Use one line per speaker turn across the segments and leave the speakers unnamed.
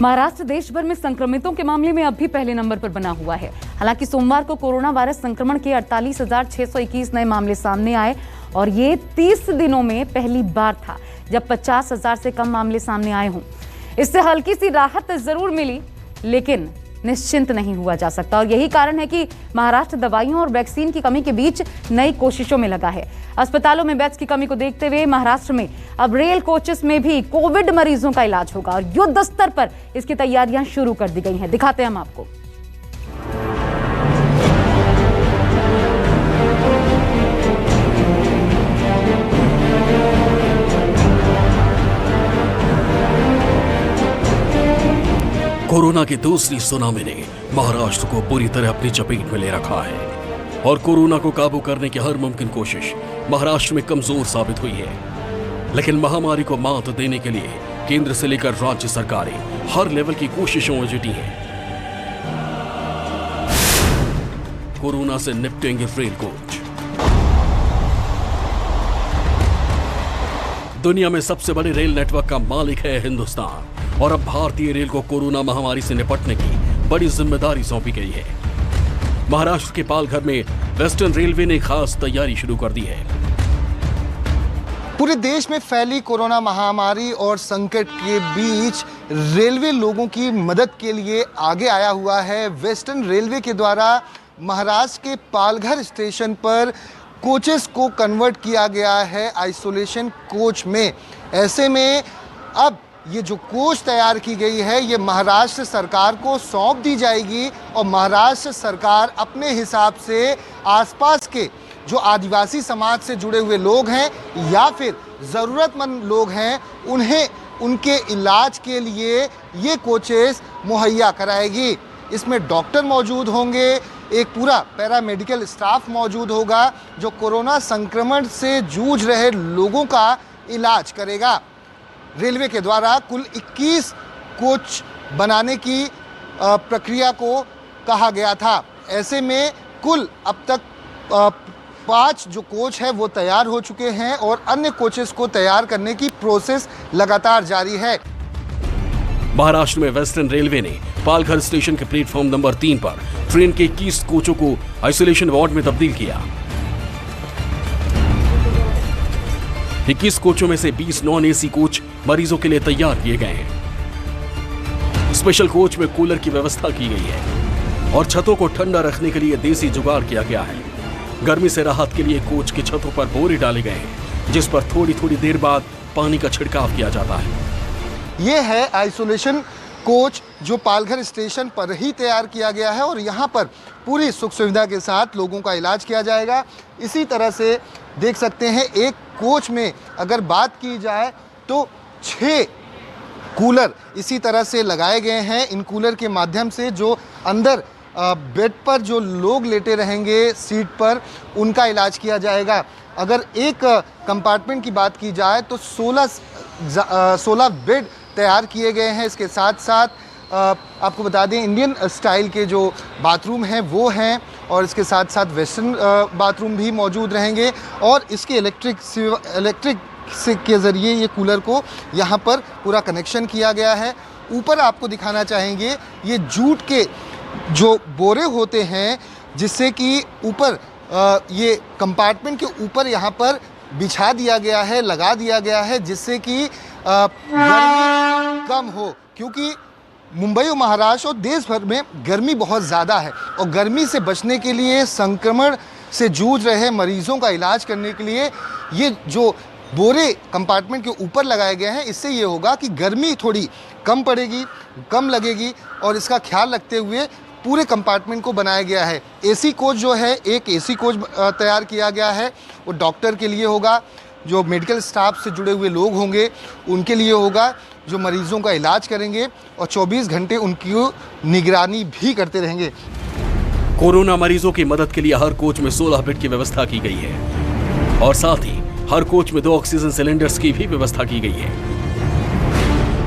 महाराष्ट्र देश भर में संक्रमितों के मामले में अब भी पहले नंबर पर बना हुआ है। हालांकि सोमवार को कोरोना वायरस संक्रमण के 48,621 नए मामले सामने आए और ये 30 दिनों में पहली बार था जब 50,000 से कम मामले सामने आए हों। इससे हल्की सी राहत जरूर मिली, लेकिन निश्चिंत नहीं हुआ जा सकता और यही कारण है कि महाराष्ट्र दवाइयों और वैक्सीन की कमी के बीच नई कोशिशों में लगा है। अस्पतालों में बेड्स की कमी को देखते हुए महाराष्ट्र में अब रेल कोचेस में भी कोविड मरीजों का इलाज होगा और युद्ध स्तर पर इसकी तैयारियां शुरू कर दी गई हैं। दिखाते हैं हम आपको।
कोरोना की दूसरी सुनामी ने महाराष्ट्र को पूरी तरह अपनी चपेट में ले रखा है और कोरोना को काबू करने की हर मुमकिन कोशिश महाराष्ट्र में कमजोर साबित हुई है। लेकिन महामारी को मात देने के लिए केंद्र से लेकर राज्य सरकारें हर लेवल की कोशिशों में जुटी हैं। कोरोना से निपटेंगे रेल कोच। दुनिया में सबसे बड़े रेल नेटवर्क का मालिक है हिंदुस्तान और अब भारतीय रेल को कोरोना महामारी से निपटने की बड़ी जिम्मेदारी सौंपी गई है। महाराष्ट्र के पालघर में वेस्टर्न रेलवे ने खास तैयारी शुरू कर दी है।
पूरे देश में फैली कोरोना महामारी और संकट के बीच रेलवे लोगों की मदद के लिए आगे आया हुआ है। वेस्टर्न रेलवे के द्वारा महाराष्ट्र के पालघर स्टेशन पर कोचेस को कन्वर्ट किया गया है आइसोलेशन कोच में। ऐसे में अब ये जो कोच तैयार की गई है ये महाराष्ट्र सरकार को सौंप दी जाएगी और महाराष्ट्र सरकार अपने हिसाब से आसपास के जो आदिवासी समाज से जुड़े हुए लोग हैं या फिर ज़रूरतमंद लोग हैं उन्हें उनके इलाज के लिए ये कोचेस मुहैया कराएगी। इसमें डॉक्टर मौजूद होंगे, एक पूरा पैरामेडिकल स्टाफ मौजूद होगा जो कोरोना संक्रमण से जूझ रहे लोगों का इलाज करेगा। रेलवे के द्वारा कुल 21 कोच बनाने की प्रक्रिया को कहा गया था। ऐसे में कुल अब तक 5 जो कोच है वो तैयार हो चुके हैं और अन्य कोचेस को तैयार करने की प्रोसेस लगातार जारी है।
महाराष्ट्र में वेस्टर्न रेलवे ने पालघर स्टेशन के प्लेटफॉर्म नंबर 3 पर ट्रेन के 21 कोचों को आइसोलेशन वार्ड में तब्दील किया। 21 कोचों में से 20 नॉन एसी कोच मरीजों के लिए तैयार किए गए हैं। स्पेशल कोच में कूलर की व्यवस्था की गई है और छतों को ठंडा रखने के लिए देसी जुगाड़ किया गया है। गर्मी से राहत के लिए कोच की छतों पर बोरे डाले गए हैं जिस पर थोड़ी थोड़ी देर बाद पानी का छिड़काव किया जाता है।
ये है आइसोलेशन कोच जो पालघर स्टेशन पर ही तैयार किया गया है और यहाँ पर पूरी सुख सुविधा के साथ लोगों का इलाज किया जाएगा। इसी तरह से देख सकते हैं एक कोच में अगर बात की जाए तो 6 कूलर इसी तरह से लगाए गए हैं। इन कूलर के माध्यम से जो अंदर बेड पर जो लोग लेटे रहेंगे सीट पर उनका इलाज किया जाएगा। अगर एक कंपार्टमेंट की बात की जाए तो 16 बेड तैयार किए गए हैं। इसके साथ साथ आपको बता दें इंडियन स्टाइल के जो बाथरूम हैं वो हैं और इसके साथ साथ वेस्टर्न बाथरूम भी मौजूद रहेंगे और इसके इलेक्ट्रिक के ज़रिए ये कूलर को यहाँ पर पूरा कनेक्शन किया गया है। ऊपर आपको दिखाना चाहेंगे ये जूट के जो बोरे होते हैं जिससे कि ऊपर ये कंपार्टमेंट के ऊपर यहाँ पर बिछा दिया गया है, लगा दिया गया है जिससे कि गर्मी कम हो, क्योंकि मुंबई और महाराष्ट्र और देश भर में गर्मी बहुत ज़्यादा है और गर्मी से बचने के लिए संक्रमण से जूझ रहे मरीजों का इलाज करने के लिए ये जो बोरे कंपार्टमेंट के ऊपर लगाए गए हैं इससे ये होगा कि गर्मी थोड़ी कम पड़ेगी, कम लगेगी और इसका ख्याल रखते हुए पूरे कंपार्टमेंट को बनाया गया है। एसी कोच जो है एक एसी कोच तैयार किया गया है वो डॉक्टर के लिए होगा, जो मेडिकल स्टाफ से जुड़े हुए लोग होंगे उनके लिए होगा, जो मरीजों का इलाज करेंगे और 24 घंटे उनकी निगरानी भी करते रहेंगे।
कोरोना मरीजों की मदद के लिए हर कोच में 16 बेड की व्यवस्था की गई है और साथ ही हर कोच में 2 ऑक्सीजन सिलेंडर्स की भी व्यवस्था की गई है।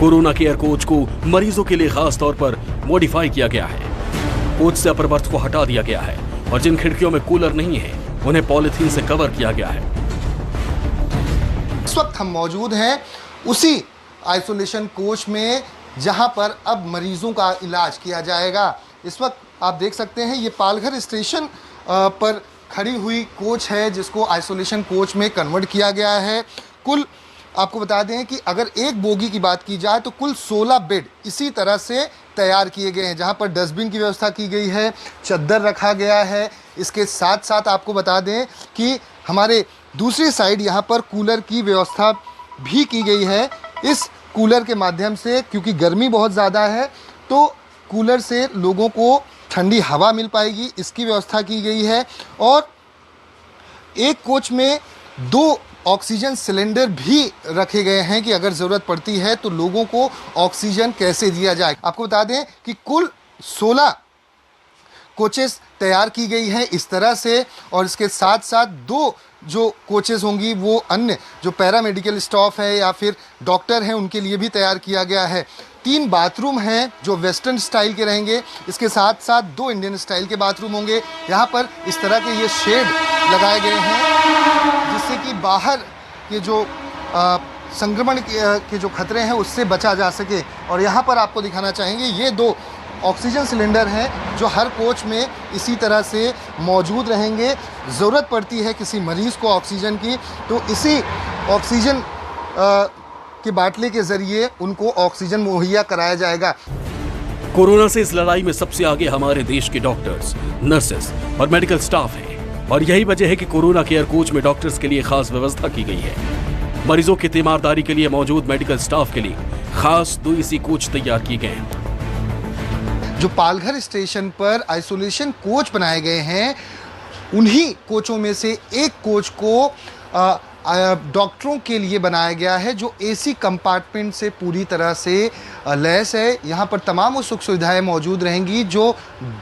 कोरोना केयर कोच को मरीजों के लिए खास तौर पर मॉडिफाई किया गया है। कोच से अपर बर्थ को हटा दिया गया है और जिन खिड़कियों में कूलर नहीं है उन्हें पॉलिथीन से कवर किया गया है।
इस वक्त हम मौजूद हैं उसी आइसोलेशन कोच में जहां पर अब मरीजों का इलाज किया जाएगा। इस वक्त आप देख सकते हैं ये पालघर स्टेशन पर खड़ी हुई कोच है जिसको आइसोलेशन कोच में कन्वर्ट किया गया है। कुल आपको बता दें कि अगर एक बोगी की बात की जाए तो कुल 16 बेड इसी तरह से तैयार किए गए हैं, जहां पर डस्टबिन की व्यवस्था की गई है, चद्दर रखा गया है। इसके साथ साथ आपको बता दें कि हमारे दूसरी साइड यहां पर कूलर की व्यवस्था भी की गई है। इस कूलर के माध्यम से, क्योंकि गर्मी बहुत ज़्यादा है, तो कूलर से लोगों को ठंडी हवा मिल पाएगी, इसकी व्यवस्था की गई है। और एक कोच में 2 ऑक्सीजन सिलेंडर भी रखे गए हैं कि अगर ज़रूरत पड़ती है तो लोगों को ऑक्सीजन कैसे दिया जाए। आपको बता दें कि कुल 16 कोचेस तैयार की गई हैं इस तरह से, और इसके साथ साथ 2 जो कोचेस होंगी वो अन्य जो पैरामेडिकल स्टाफ है या फिर डॉक्टर हैं उनके लिए भी तैयार किया गया है। 3 बाथरूम हैं जो वेस्टर्न स्टाइल के रहेंगे, इसके साथ साथ 2 इंडियन स्टाइल के बाथरूम होंगे। यहाँ पर इस तरह के ये शेड लगाए गए हैं जिससे कि बाहर के जो संक्रमण के जो खतरे हैं उससे बचा जा सके। और यहाँ पर आपको दिखाना चाहेंगे ये 2 ऑक्सीजन सिलेंडर हैं जो हर कोच में इसी तरह से मौजूद रहेंगे। ज़रूरत पड़ती है किसी मरीज़ को ऑक्सीजन की तो इसी ऑक्सीजन के बाटले के ज़रिए उनको ऑक्सीजन मुहैया कराया जाएगा।
कोरोना से इस लड़ाई में सबसे आगे हमारे देश के डॉक्टर्स, नर्सेस और मेडिकल स्टाफ है, और यही वजह है कि कोरोना केयर कोच में डॉक्टर्स के लिए खास व्यवस्था की गई है। मरीजों की तीमारदारी के लिए मौजूद मेडिकल स्टाफ के लिए खास 2 एसी कोच तैयार किए गए हैं।
जो पालघर स्टेशन पर आइसोलेशन कोच बनाए गए हैं उन्हीं कोचों में से एक कोच को डॉक्टरों के लिए बनाया गया है जो एसी कंपार्टमेंट से पूरी तरह से लैस है। यहाँ पर तमाम वो सुख सुविधाएं मौजूद रहेंगी जो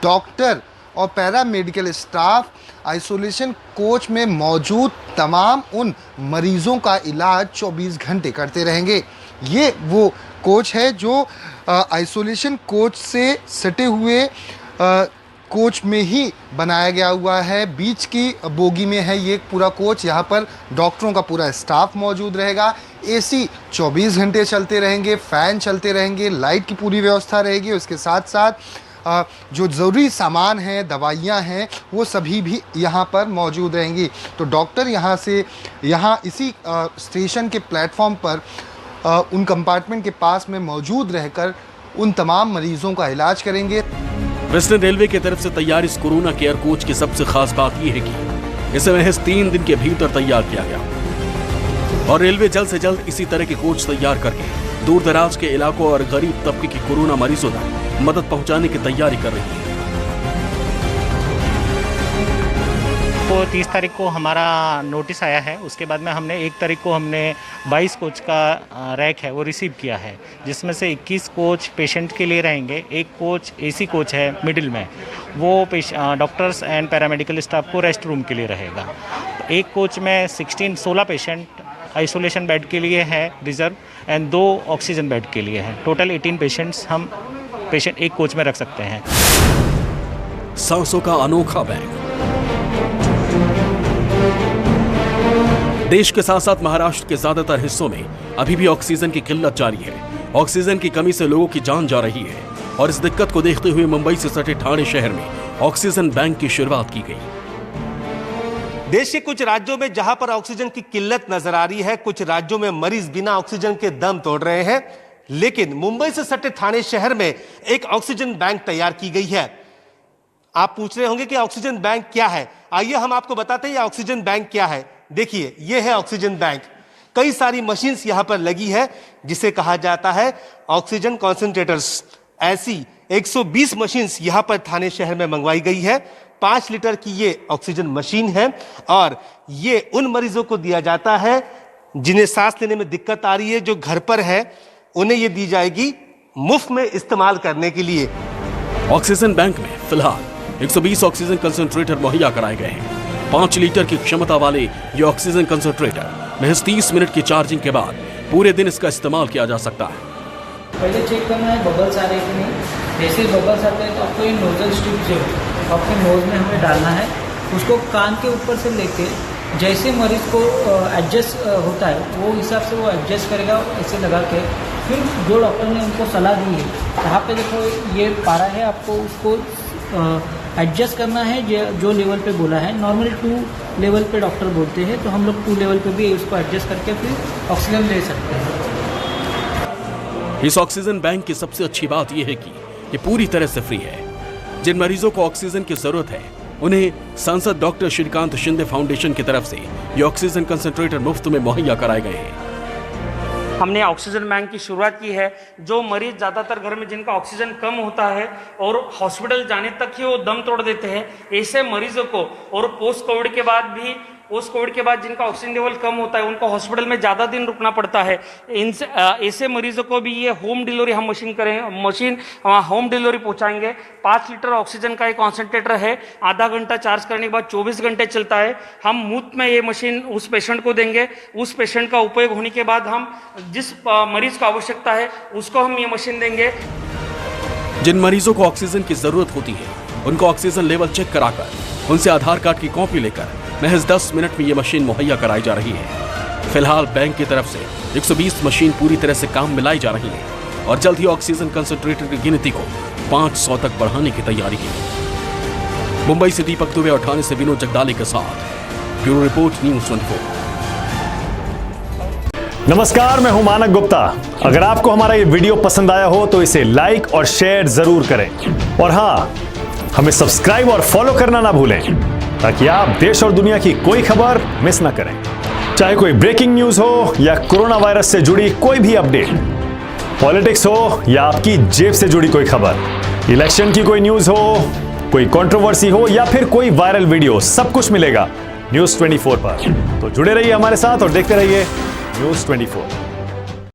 डॉक्टर और पैरामेडिकल स्टाफ आइसोलेशन कोच में मौजूद तमाम उन मरीजों का इलाज 24 घंटे करते रहेंगे। ये वो कोच है जो आइसोलेशन कोच से सटे हुए कोच में ही बनाया गया हुआ है। बीच की बोगी में है ये पूरा कोच। यहाँ पर डॉक्टरों का पूरा स्टाफ मौजूद रहेगा। एसी 24 घंटे चलते रहेंगे, फ़ैन चलते रहेंगे, लाइट की पूरी व्यवस्था रहेगी। उसके साथ साथ जो ज़रूरी सामान हैं, दवाइयाँ हैं, वो सभी भी यहाँ पर मौजूद रहेंगी। तो डॉक्टर यहाँ इसी स्टेशन के प्लेटफॉर्म पर उन कंपार्टमेंट के पास में मौजूद रहकर उन तमाम मरीजों का इलाज करेंगे।
वेस्टर्न रेलवे की तरफ से तैयार इस कोरोना केयर कोच की सबसे खास बात यह है कि इसे महज 3 दिन के भीतर तैयार किया गया, और रेलवे जल्द से जल्द इसी तरह के कोच तैयार करके दूर दराज के इलाकों और गरीब तबके के कोरोना मरीजों तक मदद पहुंचाने की तैयारी कर रही है।
तो 30 तारीख को हमारा नोटिस आया है, उसके बाद में हमने 1 तारीख को हमने 22 कोच का रैक है वो रिसीव किया है, जिसमें से 21 कोच पेशेंट के लिए रहेंगे। 1 कोच एसी कोच है मिडिल में, वो डॉक्टर्स एंड पैरामेडिकल स्टाफ को रेस्ट रूम के लिए रहेगा। 1 कोच में 16 पेशेंट आइसोलेशन बेड के लिए है रिजर्व, एंड 2 ऑक्सीजन बेड के लिए है। टोटल 18 पेशेंट्स हम 1 कोच में रख सकते हैं।
सांसों का अनोखा बैंक। देश के साथ साथ महाराष्ट्र के ज्यादातर हिस्सों में अभी भी ऑक्सीजन की किल्लत जारी है। ऑक्सीजन की कमी से लोगों की जान जा रही है, और इस दिक्कत को देखते हुए मुंबई से सटे ठाणे शहर में ऑक्सीजन बैंक की शुरुआत की गई।
देश के कुछ राज्यों में जहां पर ऑक्सीजन की किल्लत नजर आ रही है, कुछ राज्यों में मरीज बिना ऑक्सीजन के दम तोड़ रहे हैं, लेकिन मुंबई से सटे ठाणे शहर में एक ऑक्सीजन बैंक तैयार की गई है। आप पूछ रहे होंगे कि ऑक्सीजन बैंक क्या है। आइए हम आपको बताते हैं ये ऑक्सीजन बैंक क्या है। देखिए, ये है ऑक्सीजन बैंक। कई सारी मशीन्स यहां पर लगी है जिसे कहा जाता है ऑक्सीजन कॉन्सेंट्रेटर्स। ऐसी 120 मशीन्स यहां पर ठाणे शहर में मंगवाई गई है। 5 लीटर की ये ऑक्सीजन मशीन है, और ये उन मरीजों को दिया जाता है जिन्हें सांस लेने में दिक्कत आ रही है, जो घर पर है, उन्हें ये दी जाएगी मुफ्त में इस्तेमाल करने के लिए।
ऑक्सीजन बैंक में फिलहाल 120 ऑक्सीजन कंसंट्रेटर मुहैया कराए गए हैं। 5 लीटर की क्षमता वाले ये ऑक्सीजन कंसंट्रेटर महज 30 मिनट की चार्जिंग के बाद पूरे दिन इसका इस्तेमाल किया जा सकता है।
पहले चेक करना है बबल्स आ रहे कि नहीं। जैसे बबल्स आते हैं तो आपको ये नोजल स्ट्रिप जो आपके नोज में हमें डालना है, उसको कान के ऊपर से लेके जैसे मरीज को एडजस्ट होता है वो हिसाब से वो एडजस्ट करेगा। ऐसे लगा के फिर जो डॉक्टर ने उनको सलाह दी है, यहाँ पे देखो ये पारा है, आपको उसको एडजस्ट करना है जो लेवल पे बोला है। नॉर्मली 2 लेवल पे डॉक्टर बोलते हैं, तो हम लोग 2 लेवल पे भी उसको एडजस्ट करके फिर ऑक्सीजन ले सकते हैं।
इस ऑक्सीजन बैंक की सबसे अच्छी बात यह है कि ये पूरी तरह से फ्री है। जिन मरीजों को ऑक्सीजन की जरूरत है उन्हें सांसद डॉक्टर श्रीकांत शिंदे फाउंडेशन की तरफ से ये ऑक्सीजन कंसंट्रेटर मुफ्त में मुहैया कराए गए हैं।
हमने ऑक्सीजन बैंक की शुरुआत की है। जो मरीज ज़्यादातर घर में जिनका ऑक्सीजन कम होता है और हॉस्पिटल जाने तक ही वो दम तोड़ देते हैं, ऐसे मरीजों को, और पोस्ट कोविड के बाद जिनका ऑक्सीजन लेवल कम होता है उनको हॉस्पिटल में ज़्यादा दिन रुकना पड़ता है, ऐसे मरीजों को भी ये होम डिलीवरी हम मशीन होम डिलीवरी पहुंचाएंगे। 5 लीटर ऑक्सीजन का एक कॉन्सेंट्रेटर है, आधा घंटा चार्ज करने के बाद 24 घंटे चलता है। हम मुफ्त में ये मशीन उस पेशेंट को देंगे। उस पेशेंट का उपयोग होने के बाद हम जिस मरीज को आवश्यकता है उसको हम ये मशीन देंगे।
जिन मरीजों को ऑक्सीजन की जरूरत होती है उनको ऑक्सीजन लेवल चेक कराकर उनसे आधार कार्ड की कॉपी लेकर महज 10 मिनट में ये मशीन मुहैया कराई जा रही है। फिलहाल बैंक की तरफ से 120 मशीन पूरी तरह से काम में लाई जा रही है और जल्द ही ऑक्सीजन कंसंट्रेटर की गिनती को 500 तक बढ़ाने की तैयारी है। मुंबई से दीपक दुबे और ठाणे से विनोद जगदाले के साथ ब्यूरो रिपोर्ट न्यूज़ 24।
नमस्कार, मैं हूं मानक गुप्ता। अगर आपको हमारा ये वीडियो पसंद आया हो तो इसे लाइक और शेयर जरूर करें और हाँ, हमें सब्सक्राइब और फॉलो करना ना भूलें ताकि आप देश और दुनिया की कोई खबर मिस ना करें। चाहे कोई ब्रेकिंग न्यूज हो या कोरोना वायरस से जुड़ी कोई भी अपडेट, पॉलिटिक्स हो या आपकी जेब से जुड़ी कोई खबर, इलेक्शन की कोई न्यूज हो, कोई कंट्रोवर्सी हो या फिर कोई वायरल वीडियो, सब कुछ मिलेगा न्यूज़ 24 पर। तो जुड़े रहिए हमारे साथ और देखते रहिए न्यूज़ 24।